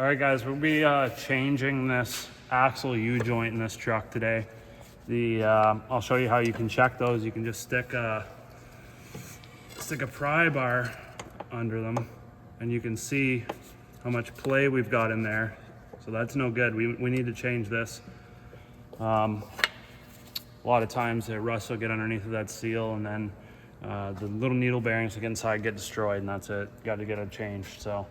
All right, guys, we'll be changing this axle U-joint in this truck today. I'll show you how you can check those. You can just stick a pry bar under them, and you can see how much play we've got in there. So that's no good. We need to change this. A lot of times the rust will get underneath of that seal, and then the little needle bearings that get inside get destroyed, and that's it. Got to get it changed. So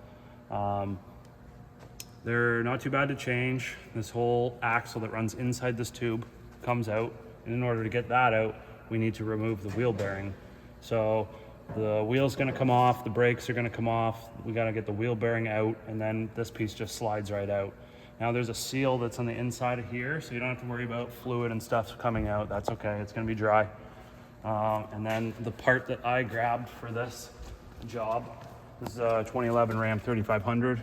they're not too bad to change. This whole axle that runs inside this tube comes out, and in order to get that out, we need to remove the wheel bearing. So the wheel's going to come off, the brakes are going to come off, we got to get the wheel bearing out, and then this piece just slides right out. Now there's a seal that's on the inside of here, so you don't have to worry about fluid and stuff coming out. That's okay, it's going to be dry. And then the part that I grabbed for this job is a 2011 Ram 3500.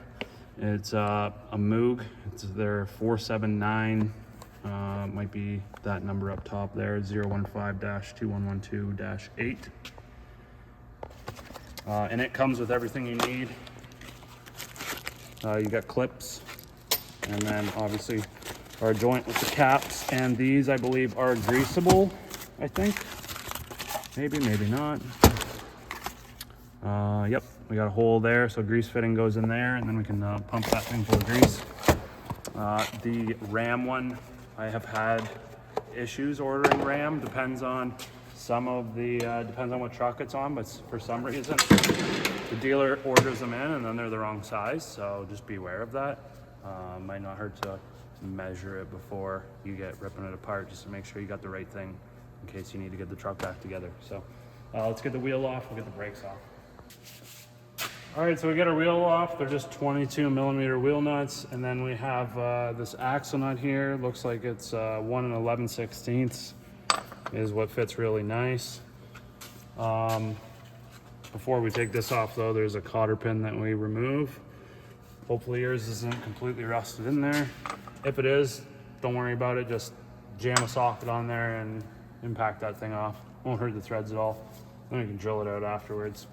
It's a Moog. It's their 479. Might be that number up top there, 015-2112-8. And it comes with everything you need. You got clips, and then obviously our joint with the caps, and these I believe are greasable, I think. Maybe not. Yep, we got a hole there, so grease fitting goes in there, and then we can pump that thing full of grease. The Ram one, I have had issues ordering Ram. Depends on depends on what truck it's on, but for some reason the dealer orders them in and then they're the wrong size, so just be aware of that. Might not hurt to measure it before you get ripping it apart, just to make sure you got the right thing in case you need to get the truck back together. So let's get the wheel off, we'll get the brakes off. All right, so we get our wheel off. They're just 22 millimeter wheel nuts, and then we have this axle nut here. Looks like it's 1 11/16 is what fits really nice. Before we take this off though, there's a cotter pin that we remove. Hopefully yours isn't completely rusted in there. If it is, don't worry about it. Just jam a socket on there and impact that thing off. Won't hurt the threads at all. Then we can drill it out afterwards.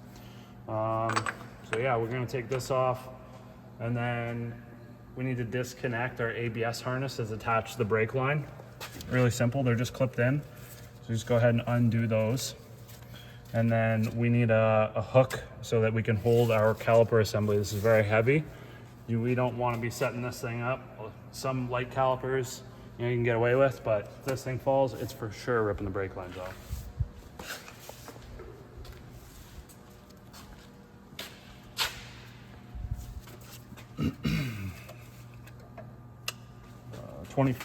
So yeah, we're gonna take this off, and then we need to disconnect our ABS harness that's attached to the brake line. Really simple, they're just clipped in. So just go ahead and undo those. And then we need a hook so that we can hold our caliper assembly. This is very heavy. We don't wanna be setting this thing up. Some light calipers, you can get away with, but if this thing falls, it's for sure ripping the brake lines off. 20.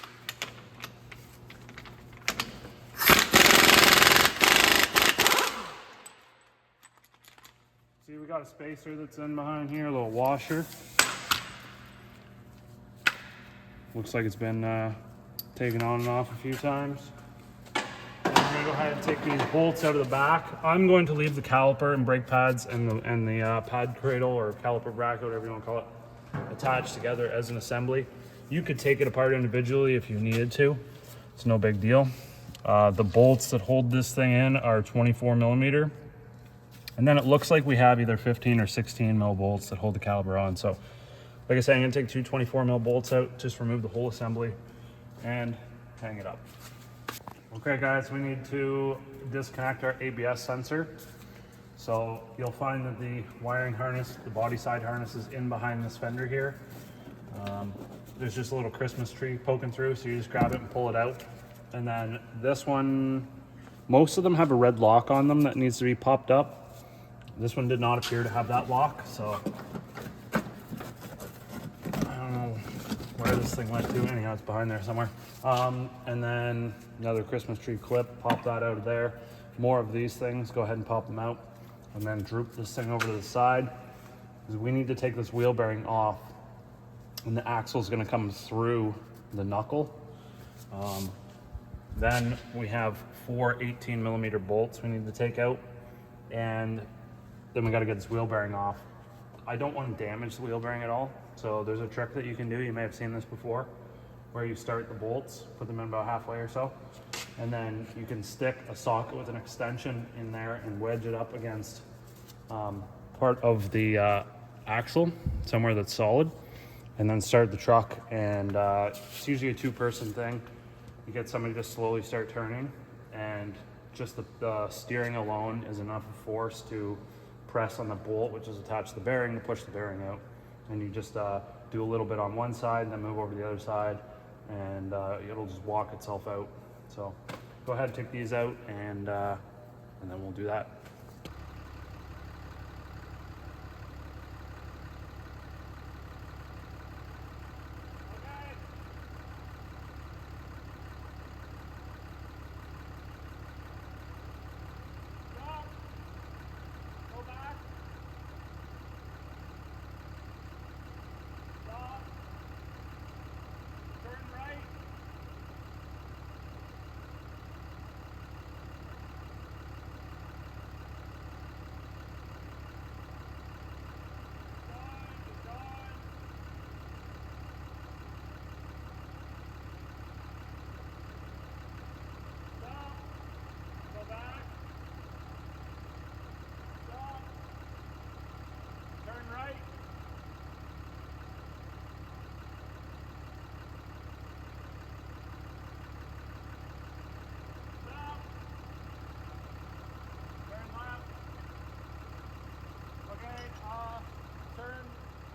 See, we got a spacer that's in behind here, a little washer. Looks like it's been taken on and off a few times. And we're gonna go ahead and take these bolts out of the back. I'm going to leave the caliper and brake pads and the pad cradle or caliper bracket, whatever you want to call it, attached together as an assembly. You could take it apart individually if you needed to. It's no big deal. The bolts that hold this thing in are 24 millimeter. And then it looks like we have either 15 or 16 mil bolts that hold the caliper on. So like I said, I'm gonna take two 24 mil bolts out, just remove the whole assembly and hang it up. Okay guys, we need to disconnect our ABS sensor. So you'll find that the wiring harness, the body side harness, is in behind this fender here. There's just a little Christmas tree poking through, so you just grab it and pull it out. And then this one, most of them have a red lock on them that needs to be popped up. This one did not appear to have that lock, so I don't know where this thing went to. Anyhow, it's behind there somewhere. And then another Christmas tree clip, pop that out of there. More of these things, go ahead and pop them out. And then droop this thing over to the side, because we need to take this wheel bearing off, and the axle is going to come through the knuckle. Then we have 4 18 millimeter bolts we need to take out, and then we got to get this wheel bearing off. I don't want to damage the wheel bearing at all, so there's a trick that you can do. You may have seen this before, where you start the bolts, put them in about halfway or so, and then you can stick a socket with an extension in there and wedge it up against part of the axle, somewhere that's solid, and then start the truck. And it's usually a two-person thing. You get somebody to slowly start turning, and just the steering alone is enough force to press on the bolt, which is attached to the bearing, to push the bearing out. And you just do a little bit on one side and then move over to the other side, and it'll just walk itself out. So go ahead and take these out, and then we'll do that.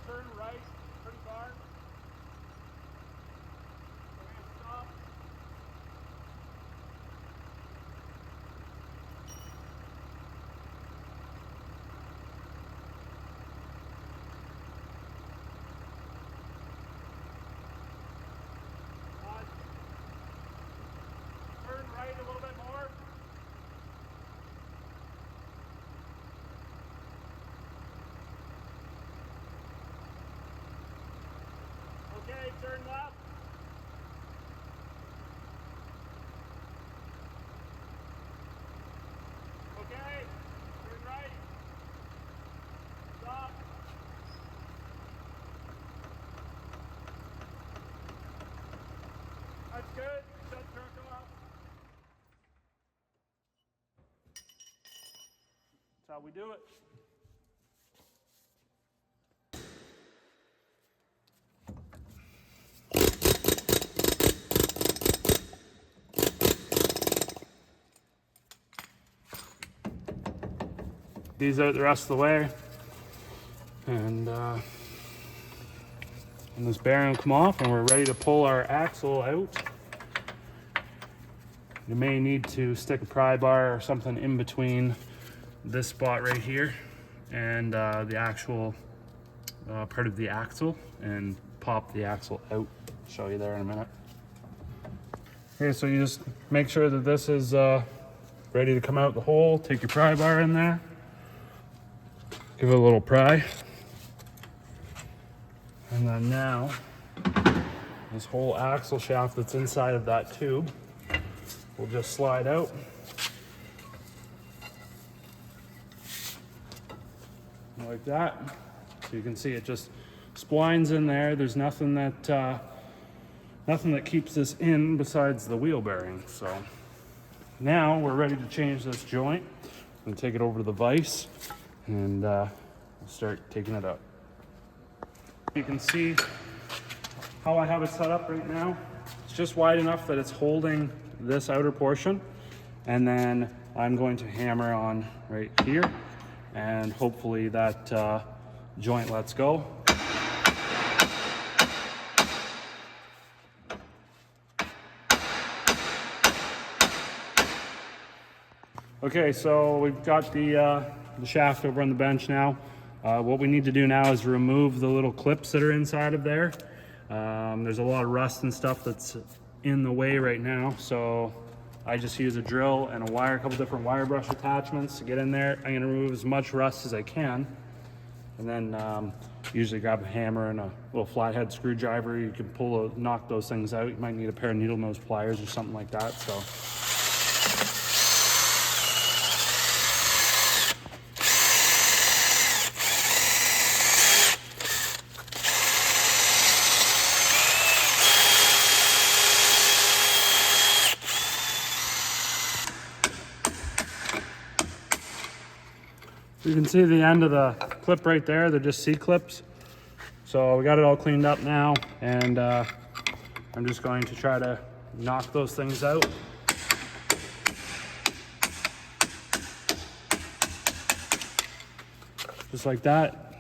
Turn right pretty far. Okay, stop. Turn right a little bit more. Okay, turn left. Okay, turn right. Stop. That's good. Shut the truck off. That's how we do it. These out the rest of the way, and this bearing will come off, and we're ready to pull our axle out. You may need to stick a pry bar or something in between this spot right here and the actual part of the axle, and pop the axle out. I'll show you there in a minute. Okay, so you just make sure that this is ready to come out the hole. Take your pry bar in there. Give it a little pry. And then now, this whole axle shaft that's inside of that tube will just slide out. Like that. So you can see it just splines in there. There's nothing that keeps this in besides the wheel bearing. So now we're ready to change this joint. I'm gonna take it over to the vise, and we'll start taking it out. You can see how I have it set up right now. It's just wide enough that it's holding this outer portion, and then I'm going to hammer on right here, and hopefully that joint lets go. Okay, so we've got the shaft over on the bench now. What we need to do now is remove the little clips that are inside of there. There's a lot of rust and stuff that's in the way right now, so I just use a drill and a wire, a couple different wire brush attachments to get in there. I'm gonna remove as much rust as I can, and then usually grab a hammer and a little flathead screwdriver. You can knock those things out. You might need a pair of needle nose pliers or something like that. So. You can see the end of the clip right there. They're just C-clips. So we got it all cleaned up now, and I'm just going to try to knock those things out. Just like that.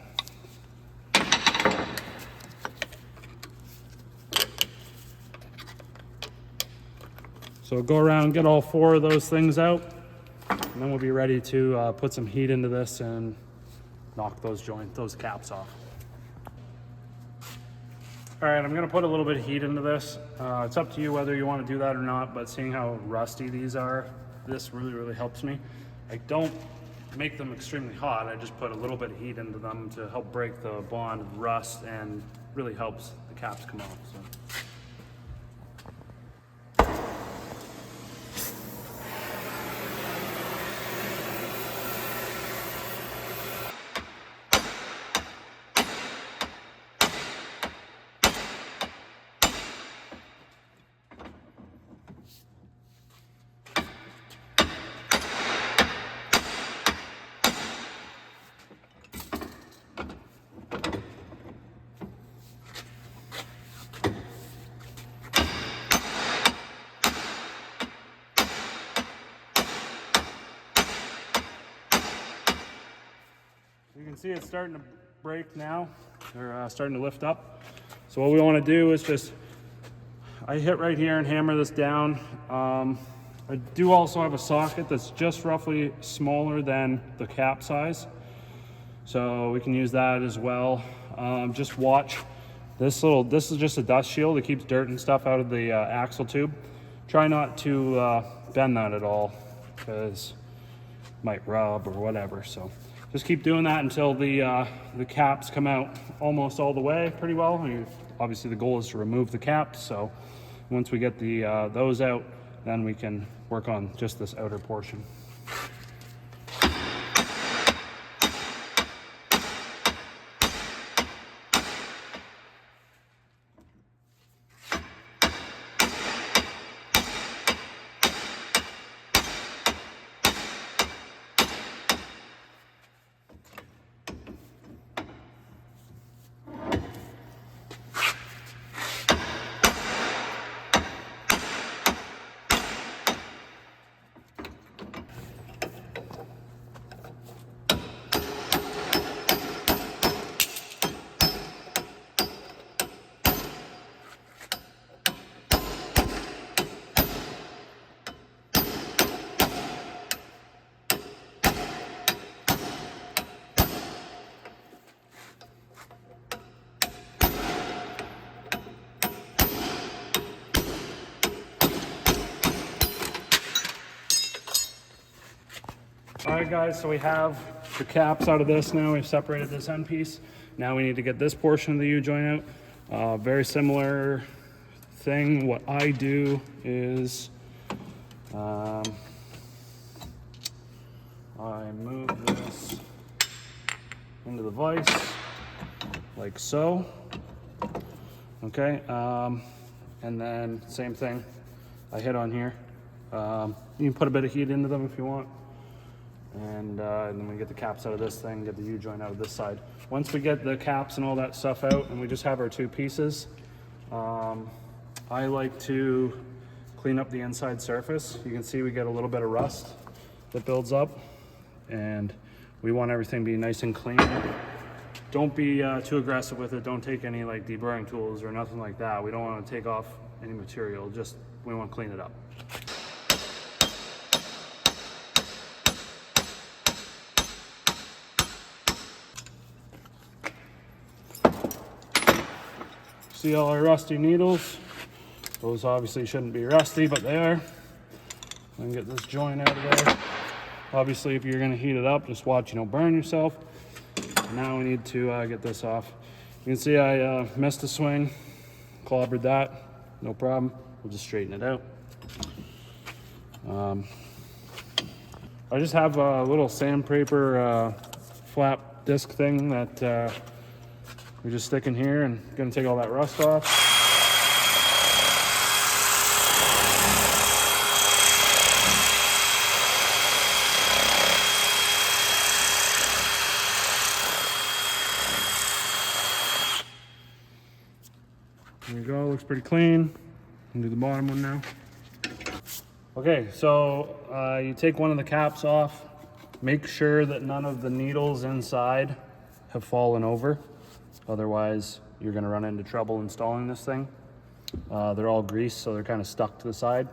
So go around and get all 4 of those things out, and then we'll be ready to put some heat into this and knock those caps off. All right, I'm gonna put a little bit of heat into this. It's up to you whether you want to do that or not, but seeing how rusty these are, this really helps me. I don't make them extremely hot, I just put a little bit of heat into them to help break the bond of rust and really helps the caps come off. So. You can see it's starting to break now, or starting to lift up. So what we want to do is I hit right here and hammer this down. I do also have a socket that's just roughly smaller than the cap size, so we can use that as well. Just watch this is just a dust shield that keeps dirt and stuff out of the axle tube. Try not to bend that at all, because it might rub or whatever. So just keep doing that until the caps come out almost all the way pretty well. Obviously the goal is to remove the caps, so once we get those out, then we can work on just this outer portion. All right guys, so we have the caps out of this now. We've separated this end piece. Now we need to get this portion of the U-joint out. Very similar thing. What I do is I move this into the vise like so. Okay, and then same thing. I hit on here. You can put a bit of heat into them if you want. And then we get the caps out of this thing, get the U-joint out of this side. Once we get the caps and all that stuff out and we just have our 2 pieces, I like to clean up the inside surface. You can see we get a little bit of rust that builds up, and we want everything to be nice and clean. Don't be too aggressive with it. Don't take any like deburring tools or nothing like that. We don't want to take off any material, just we want to clean it up. See all our rusty needles? Those obviously shouldn't be rusty, but they are. And get this joint out of there. Obviously, if you're gonna heat it up, just watch you don't burn yourself. Now we need to get this off. You can see I missed a swing, clobbered that, no problem. We'll just straighten it out. I just have a little sandpaper flap disc thing that we just stick in here and gonna take all that rust off. There we go, looks pretty clean. I'll do the bottom one now. Okay, so you take one of the caps off. Make sure that none of the needles inside have fallen over. Otherwise, you're gonna run into trouble installing this thing. They're all greased, so they're kind of stuck to the side.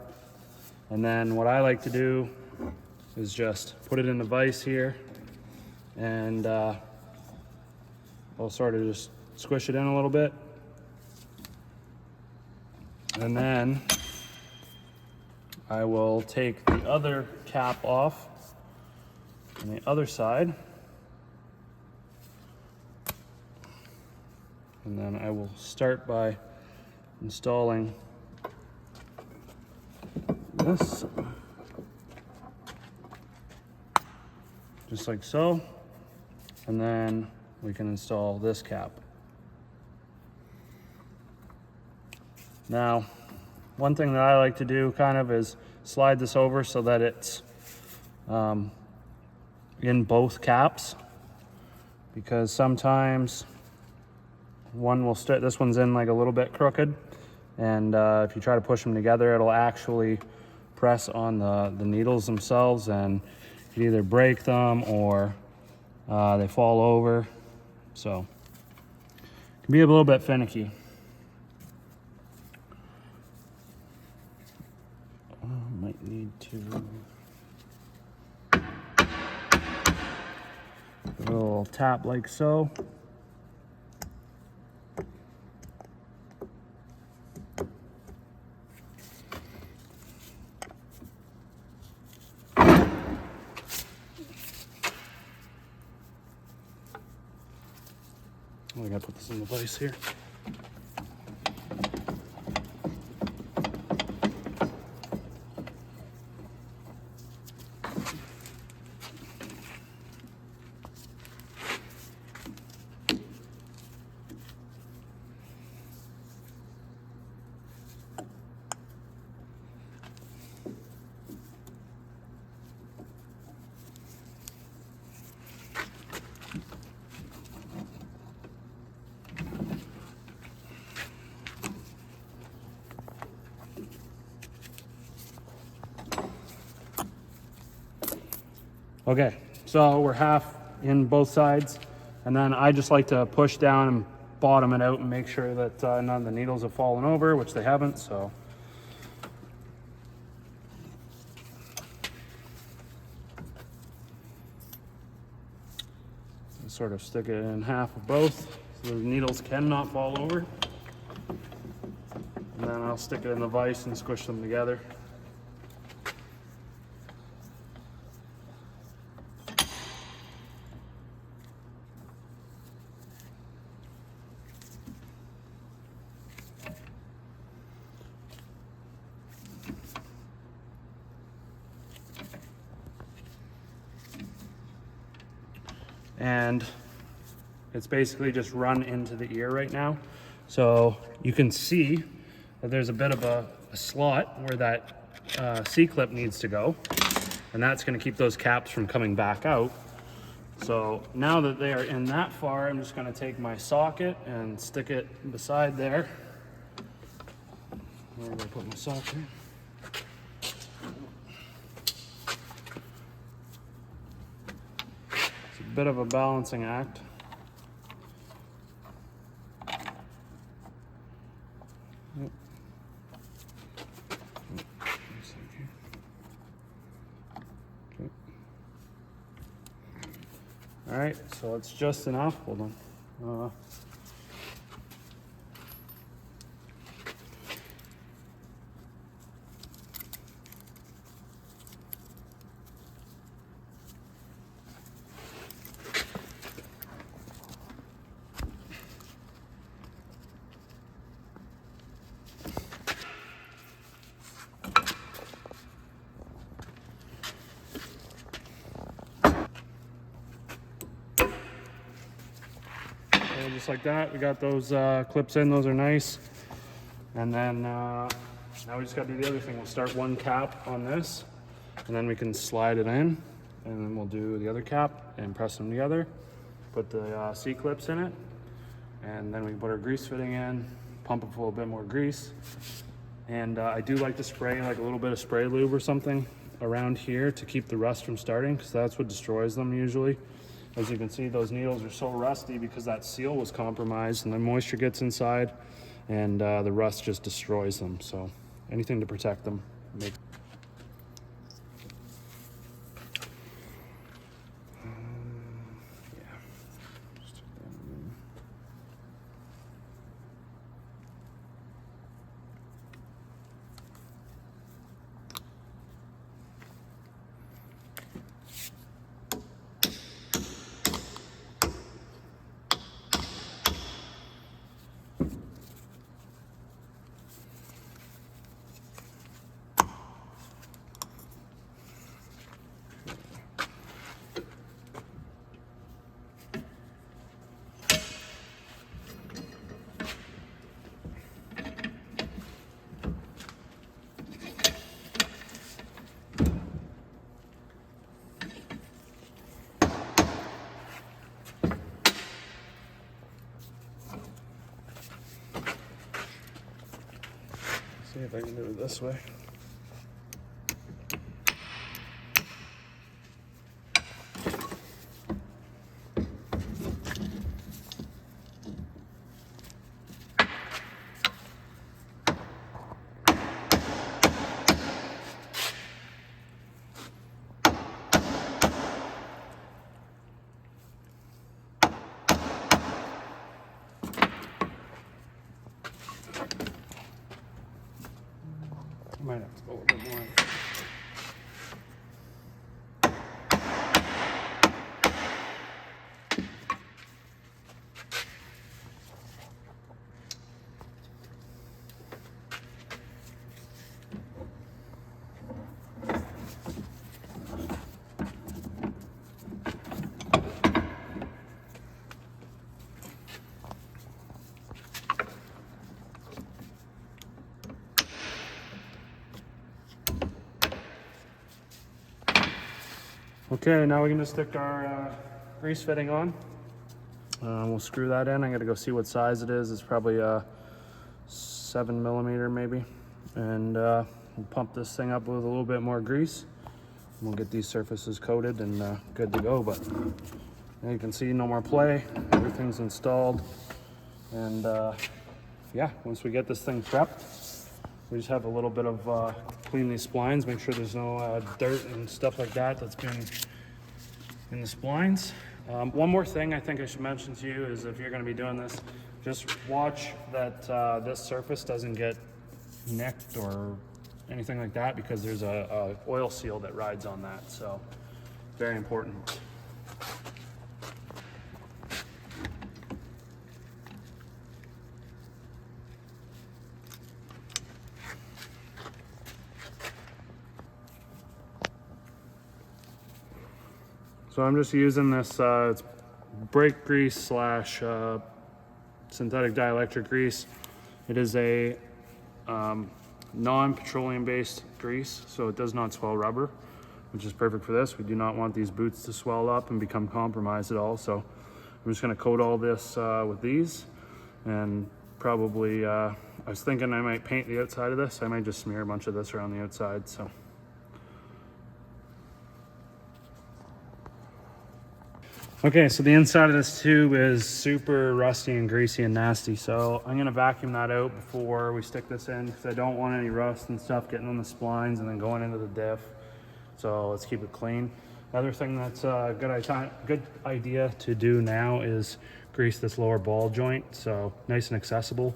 And then what I like to do is just put it in the vise here, and I'll sort of just squish it in a little bit. And then I will take the other cap off on the other side. And then I will start by installing this, just like so. And then we can install this cap. Now, one thing that I like to do kind of is slide this over so that it's in both caps, because sometimes one will start, this one's in like a little bit crooked, and if you try to push them together, it'll actually press on the needles themselves, and you either break them or they fall over. So it can be a little bit finicky. Might need to give it a little tap like so. I gotta put this in the vise here. Okay, so we're half in both sides, and then I just like to push down and bottom it out and make sure that none of the needles have fallen over, which they haven't, so. Sort of stick it in half of both so the needles cannot fall over. And then I'll stick it in the vise and squish them together. And it's basically just run into the ear right now. So you can see that there's a bit of a slot where that C-clip needs to go. And that's gonna keep those caps from coming back out. So now that they are in that far, I'm just gonna take my socket and stick it beside there. Where do I put my socket? Bit of a balancing act. Yep. Okay. All right, so it's just enough. Hold on. Just like that, we got those clips in, those are nice. And then now we just got to do the other thing. We'll start one cap on this, and then we can slide it in, and then we'll do the other cap and press them together, put the C-clips in it, and then we can put our grease fitting in, pump it full of a bit more grease. And I do like to spray like a little bit of spray lube or something around here to keep the rust from starting, because that's what destroys them usually. As you can see, those needles are so rusty because that seal was compromised and the moisture gets inside and the rust just destroys them. So anything to protect them. See if I can do it this way. I might have to go a little bit more. Okay, now we're gonna stick our grease fitting on. We'll screw that in. I'm gonna go see what size it is. It's probably a 7mm maybe. And we'll pump this thing up with a little bit more grease. And we'll get these surfaces coated and good to go. But you can see no more play. Everything's installed. And yeah, once we get this thing prepped, we just have a little bit of clean these splines, make sure there's no dirt and stuff like that that's been in the splines. One more thing I think I should mention to you is if you're going to be doing this, just watch that this surface doesn't get nicked or anything like that, because there's a oil seal that rides on that, so very important. So I'm just using this, it's brake grease slash synthetic dielectric grease. It is a non-petroleum based grease, so it does not swell rubber, which is perfect for this. We do not want these boots to swell up and become compromised at all. So I'm just gonna coat all this with these, and probably, I was thinking I might paint the outside of this. I might just smear a bunch of this around the outside, so. Okay, so the inside of this tube is super rusty and greasy and nasty, so I'm gonna vacuum that out before we stick this in, because I don't want any rust and stuff getting on the splines and then going into the diff. So let's keep it clean. Another thing that's a good idea to do now is grease this lower ball joint, so nice and accessible.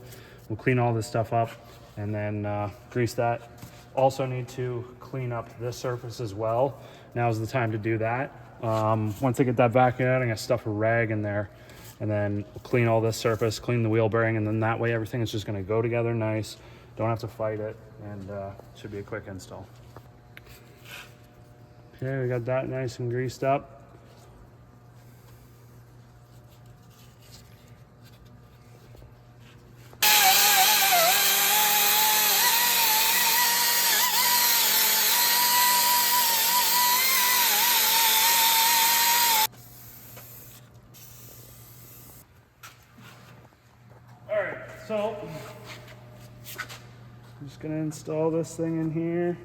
We'll clean all this stuff up and then grease that. Also need to clean up this surface as well. Now's the time to do that. Once I get that vacuumed out, I'm gonna stuff a rag in there and then clean all this surface, clean the wheel bearing, and then that way everything is just gonna go together nice. Don't have to fight it, and should be a quick install. Okay, we got that nice and greased up. So I'm just gonna install this thing in here.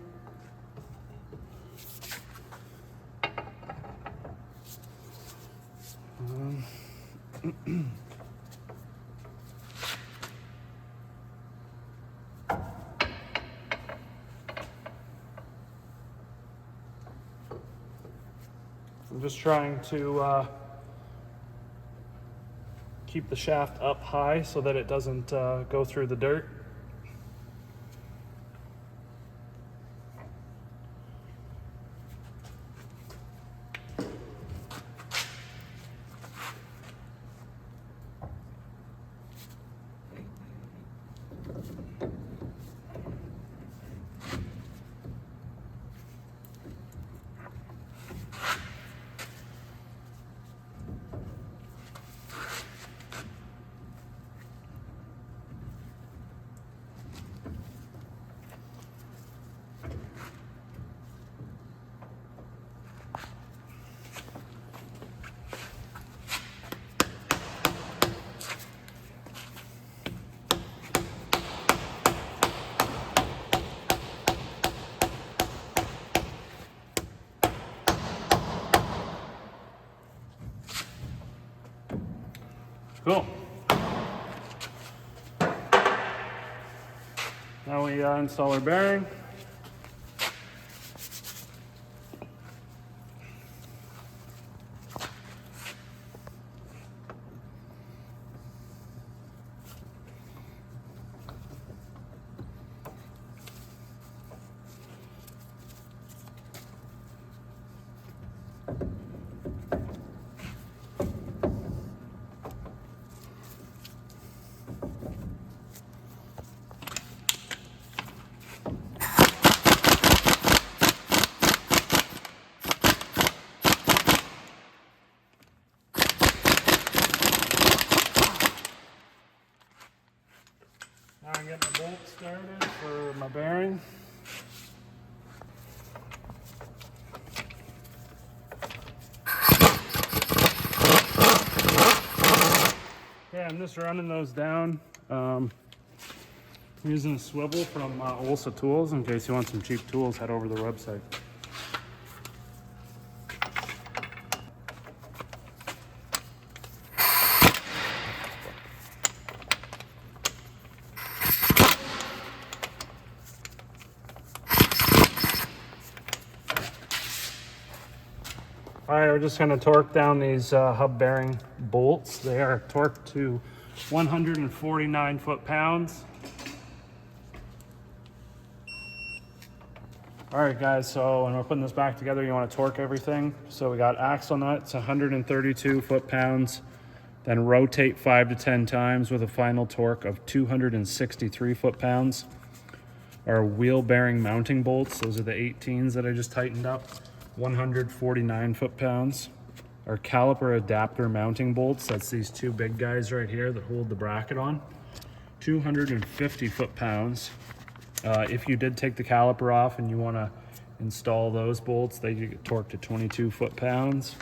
I'm just trying to keep the shaft up high so that it doesn't go through the dirt. Cool. Now we install our bearing. Now I'm getting the bolt started for my bearing. Yeah, I'm just running those down. I'm using a swivel from Olsa Tools. In case you want some cheap tools, head over to the website. All right, we're just going to torque down these hub bearing bolts. They are torqued to 149 foot-pounds. All right, guys, so when we're putting this back together, you want to torque everything. So we got axle nuts, 132 foot-pounds, then rotate 5 to 10 times with a final torque of 263 foot-pounds. Our wheel bearing mounting bolts, those are the 18s that I just tightened up. 149 foot-pounds. Our caliper adapter mounting bolts, that's these two big guys right here that hold the bracket on, 250 foot-pounds. If you did take the caliper off and you want to install those bolts, they get torqued to 22 foot-pounds.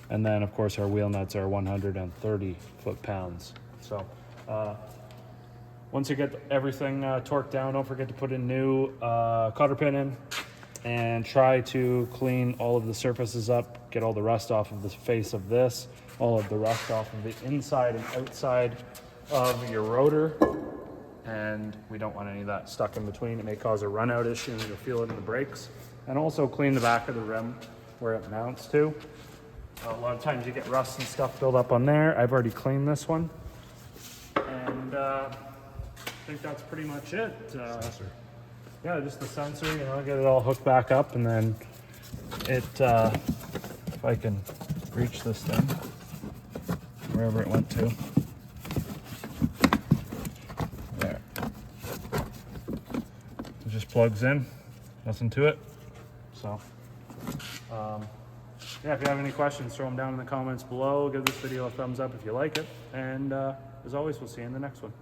And then of course our wheel nuts are 130 foot-pounds. So once you get everything torqued down, don't forget to put a new cotter pin in. And try to clean all of the surfaces up, get all the rust off of the face of this, all of the rust off of the inside and outside of your rotor. And we don't want any of that stuck in between. It may cause a run out issue and you'll feel it in the brakes. And also clean the back of the rim where it mounts to. A lot of times you get rust and stuff build up on there. I've already cleaned this one. And I think that's pretty much it. Yeah, just the sensor, you know, get it all hooked back up, and then it, if I can reach this thing, wherever it went to. There. It just plugs in, nothing to it. So, yeah, if you have any questions, throw them down in the comments below. Give this video a thumbs up if you like it. And as always, we'll see you in the next one.